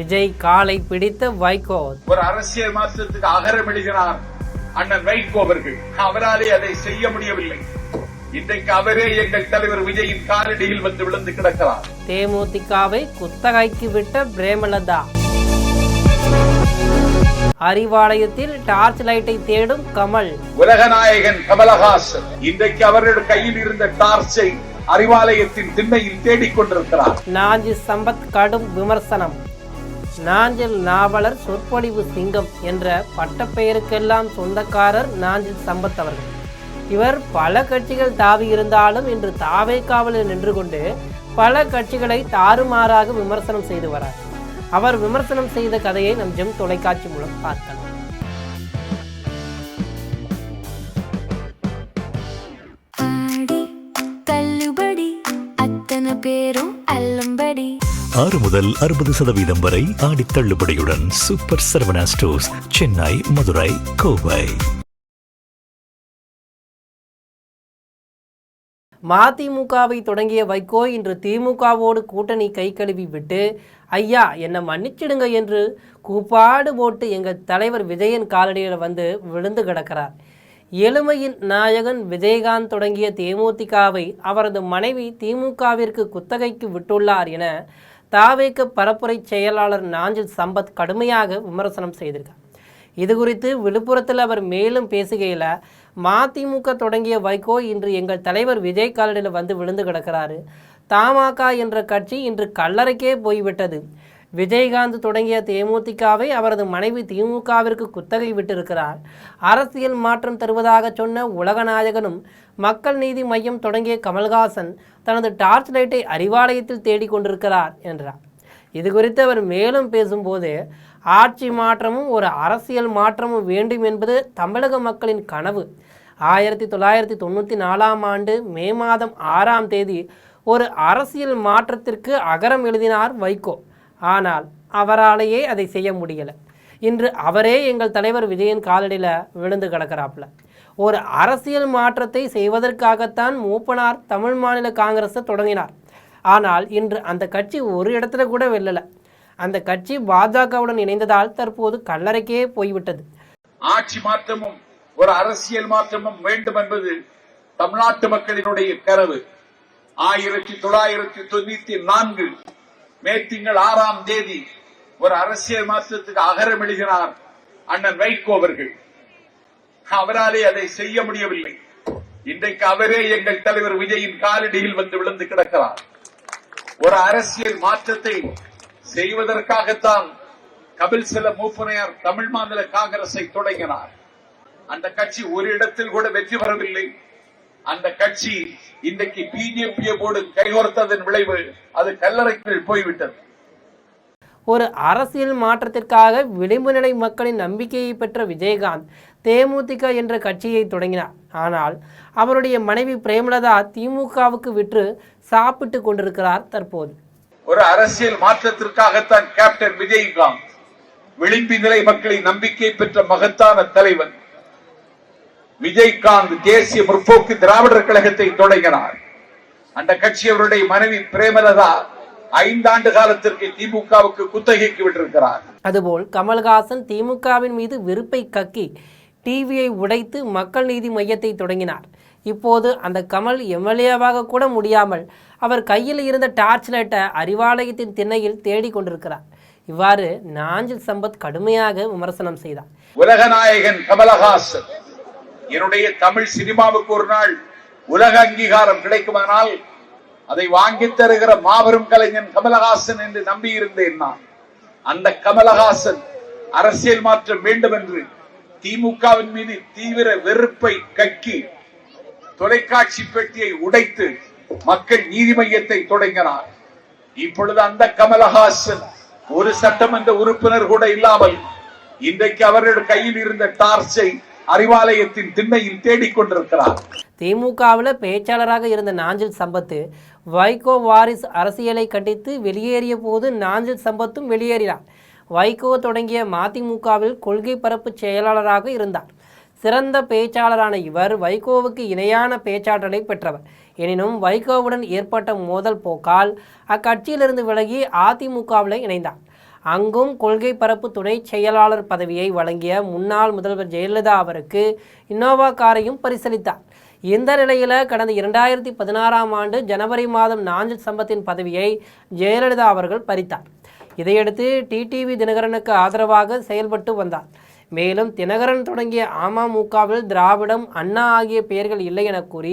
விஜய் காலை பிடித்த வைகோ. ஒரு அரசியல் மாற்றத்துக்கு அகரம் எழுதினார் அண்ணன் வைகோ அவர்கள். அவராலே அதை செய்ய முடியவில்லை. இன்றைக்கு அவரே எங்கள் தலைவர் விஜயின் காலடியில் வந்து விழுந்து கிடக்கிறார். தேமுதிகவை குத்தகைக்கு விட்ட பிரேமலதா. அறிவாலயத்தில் டார்ச் லைட்டை தேடும் கமல். உலகநாயகன் கமலஹாசன் இன்றைக்கு அவருடைய கையில் இருந்த டார்ச்சை அறிவாலயத்தின் திண்ணையில் தேடிக்கொண்டிருக்கிறார். நாஞ்சில் சம்பத் கடும் விமர்சனம். நாஞ்சில் நாவலர் சொற்பொழிவு சிங்கம் என்ற பட்டப்பெயருக்கெல்லாம் சொந்தக்காரர் நாஞ்சில் சம்பத் அவர்கள். இவர் பல கட்சிகள் தாவி இருந்தாலும் இன்று தாவேக்காவில் நின்று கொண்டு பல கட்சிகளை தாறுமாறாக விமர்சனம் செய்து வரார். அவர் விமர்சனம் செய்த கதையை நம் ஜெம் தொலைக்காட்சி மூலம் பார்க்கலாம். பேரும் 6 முதல் 60% வரை ஆடி தள்ளுபடியுடன் சூப்பர் சரவணா ஸ்டோர்ஸ், சென்னை, மதுரை, கோவை. மதிமுகவை தொடங்கிய வைகோ இன்று திமுகவோடு கூட்டணி கை கழுவி விட்டு ஐயா என்னை மன்னிச்சிடுங்க என்று கூப்பாடு போட்டு எங்கள் தலைவர் விஜயன் காலடியில் வந்து விழுந்து கிடக்கிறார். எளிமையின் நாயகன் விஜயகாந்த் தொடங்கிய தேமுதிகவை அவரது மனைவி திமுகவிற்கு குத்தகைக்கு விட்டுள்ளார் என தாவேக பரப்புரை செயலாளர் நாஞ்சில் சம்பத் கடுமையாக விமர்சனம் செய்திருக்கார். இது குறித்து விழுப்புரத்தில் அவர் மேலும் பேசுகையில், மதிமுக தொடங்கிய வைகோ இன்று எங்கள் தலைவர் விஜய் காலடியில் வந்து விழுந்து கிடக்கிறாரு. தமாக என்ற கட்சி இன்று கல்லறைக்கே போய்விட்டது. விஜயகாந்த் தொடங்கிய தேமுதிகவை அவரது மனைவி திமுகவிற்கு குத்தகை விட்டிருக்கிறார். அரசியல் மாற்றம் தருவதாக சொன்ன உலகநாயகனும் மக்கள் நீதி மையம் தொடங்கிய கமல்ஹாசன் தனது டார்ச் லைட்டை அறிவாலயத்தில் தேடிக்கொண்டிருக்கிறார் என்றார். இது குறித்து அவர் மேலும் பேசும்போது, ஆட்சி மாற்றமும் ஒரு அரசியல் மாற்றமும் வேண்டும் என்பது தமிழக மக்களின் கனவு. 1994 ஆண்டு மே மாதம் 6ஆம் தேதி ஒரு அரசியல் மாற்றத்திற்கு அகரம் எழுதினார் வைகோ. ஆனால் அவராலேயே அதை செய்ய முடியலை. இன்று அவரே எங்கள் தலைவர் விஜயன் காலடியில் விழுந்து கிடக்கிறாப்புல. ஒரு அரசியல் மாற்றத்தை செய்வதற்காகத்தான் மூப்பனார் தமிழ் மாநில காங்கிரஸை தொடங்கினார். ஆனால் இன்று அந்த கட்சி ஒரு இடத்துல கூட வெல்லலை. அந்த கட்சி பாஜகவுடன் இணைந்ததால் தற்போது கல்லறைக்கே போய்விட்டது. ஆட்சி மாற்றமும் ஒரு அரசியல் மாற்றமும் வேண்டும் என்பது தமிழ்நாட்டு மக்களினுடைய கனவு. 1994 மே திங்கள் 6ஆம் தேதி ஒரு அரசியல் மாற்றத்துக்கு அகரம் எழுதினார் அண்ணன் வைகோ அவர்கள். அவராலே அதை செய்ய முடியவில்லை. இன்றைக்கு அவரே எங்கள் தலைவர் விஜயின் காலடியில் வந்து விழுந்து கிடக்கிறார். ஒரு அரசியல் மாற்றத்தை செய்வதற்காகத்தான் கபில் சில மூப்பனையார் தமிழ் மாநில காங்கிரஸை தொடங்கினார். அந்த கட்சி ஒரு இடத்தில் கூட வெற்றி பெறவில்லை. அந்த கட்சி இன்றைக்கு பிஜேபியோடு கைகோர்த்ததன் விளைவு அது கல்லறைக்குள் போய்விட்டது. ஒரு அரசியல் மாற்றத்திற்காக விளிம்பு நிலை மக்களின் நம்பிக்கையை பெற்ற விஜயகாந்த் தேமுதிக என்ற கட்சியை தொடங்கினார். ஆனால் அவருடைய மனைவி பிரேமலதா திமுகவுக்கு விற்று சாப்பிட்டு கொண்டிருக்கிறார். தற்போது ஒரு அரசியல் மாற்றத்திற்காகத்தான் கேப்டன் விஜயகாந்த் விளிம்பு நிலை மக்களின் நம்பிக்கை பெற்ற மகத்தான தலைவன் விஜயகாந்த் தேசிய முற்போக்கு திராவிடர் கழகத்தை தொடங்கினார். அந்த கட்சி அவருடைய மனைவி பிரேமலதா 5 ஆண்டு காலத்திற்கு திமுகவுக்கு குத்தகைக்கு விட்டிருக்கிறார். அதுபோல் கமல்ஹாசன் திமுகவின் மீது வெறுப்பை கக்கி டிவியை உடைத்து மக்கள் நீதி மையத்தை தொடங்கினார். இப்போது அந்த கமல் எம்எல்ஏவாக கூட முடியாமல் அவர் கையில் இருந்த டார்ச் லைட்டை அறிவாலயத்தின் திண்ணையில் தேடிக்கொண்டிருக்கிறார். இவ்வாறு நாஞ்சில் சம்பத் கடுமையாக விமர்சனம் செய்தார். உலகநாயகன் கமலஹாசன் என்னுடைய தமிழ் சினிமாவுக்கு ஒரு நாள் உலக அங்கீகாரம் கிடைக்குமானால் அதை வாங்கி தருகிற மாபெரும் கலைஞன் கமலஹாசன் என்று நம்பியிருந்தேன் நான். அந்த கமலஹாசன் அரசியல் மாற்றம் வேண்டும் என்று திமுகவின் மீது தீவிர வெறுப்பை கக்கி தொலைக்காட்சி பெட்டியை உடைத்து மக்கள் நீதி மையத்தை தொடங்கினார். இப்பொழுது அந்த கமலஹாசன் ஒரு சட்டமன்ற உறுப்பினர் கூட இல்லாமல் இன்றைக்கு அவர்களுடைய கையில் இருந்த டார்ச்சை அறிவாலயத்தின் திண்ணையில் தேடிக்கொண்டிருக்கிறார். திமுகவில் பேச்சாளராக இருந்த நாஞ்சில் சம்பத் வைகோ வாரிஸ் அரசியலை கண்டித்து வெளியேறிய போது நாஞ்சில் சம்பத்தும் வெளியேறினார். வைகோ தொடங்கிய மதிமுகவில் கொள்கை பரப்பு செயலாளராக இருந்தார். சிறந்த பேச்சாளரான இவர் வைகோவுக்கு இணையான பேச்சாற்றலை பெற்றவர். எனினும் வைகோவுடன் ஏற்பட்ட மோதல் போக்கால் அக்கட்சியிலிருந்து விலகி அதிமுகவில் இணைந்தார். அங்கும் கொள்கை பரப்பு துணை செயலாளர் பதவியை வழங்கிய முன்னாள் முதல்வர் ஜெயலலிதா அவருக்கு இன்னோவா காரையும் பரிசளித்தார். இந்த நிலையில் கடந்த 2016ஆம் ஆண்டு ஜனவரி மாதம் நாஞ்சில் சம்பத்தின் பதவியை ஜெயலலிதா அவர்கள் பறித்தார். இதையடுத்து டிடிவி தினகரனுக்கு ஆதரவாக செயல்பட்டு வந்தார். மேலும் தினகரன் தொடங்கிய அமமுகவில் திராவிடம், அண்ணா ஆகிய பெயர்கள் இல்லை என கூறி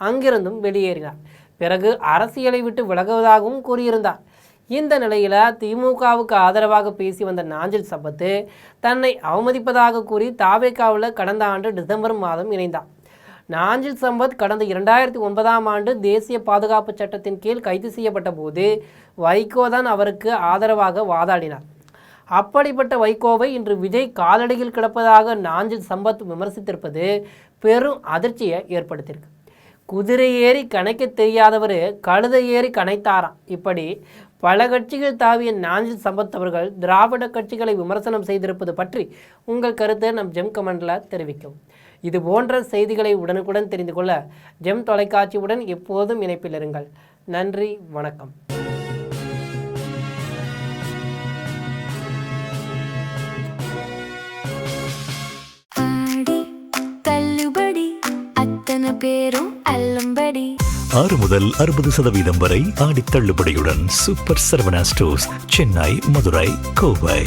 அங்கிருந்தும் வெளியேறினார். பிறகு அரசியலை விட்டு விலகுவதாகவும் கூறியிருந்தார். இந்த நிலையில் திமுகவுக்கு ஆதரவாக பேசி வந்த நாஞ்சில் சம்பத் தன்னை அவமதிப்பதாக கூறி தாவேகாவில் கடந்த ஆண்டு டிசம்பர் மாதம் இணைந்தார். நாஞ்சில் சம்பத் கடந்த 2009ஆம் ஆண்டு தேசிய பாதுகாப்பு சட்டத்தின் கீழ் கைது செய்யப்பட்ட போது வைகோ தான் அவருக்கு ஆதரவாக வாதாடினார். அப்படிப்பட்ட வைகோவை இன்று விஜய் காலடியில் கிடப்பதாக நாஞ்சில் சம்பத் விமர்சித்திருப்பது பெரும் அதிர்ச்சியை ஏற்படுத்தியிருக்கு. குதிரை ஏறி கணைக்க தெரியாதவர் கழுதை ஏறி கணைத்தாராம். இப்படி பல கட்சிகள் தாவிய நாஞ்சில் சம்பத் அவர்கள் திராவிட கட்சிகளை விமர்சனம் செய்திருப்பது பற்றி உங்கள் கருத்தை நம் ஜெம் கமெண்டில் தெரிவிக்கவும். இது போன்ற செய்திகளை உடனுக்குடன் தெரிந்து கொள்ள ஜெம் தொலைக்காட்சியுடன் எப்போதும் இணைப்பில் இருங்கள். நன்றி, வணக்கம். பேரும் அல்லும்படி 6 முதல் 60% வரை ஆடி தள்ளுபடியுடன் சூப்பர் சரவணா ஸ்டோர்ஸ், சென்னை, மதுரை, கோவை.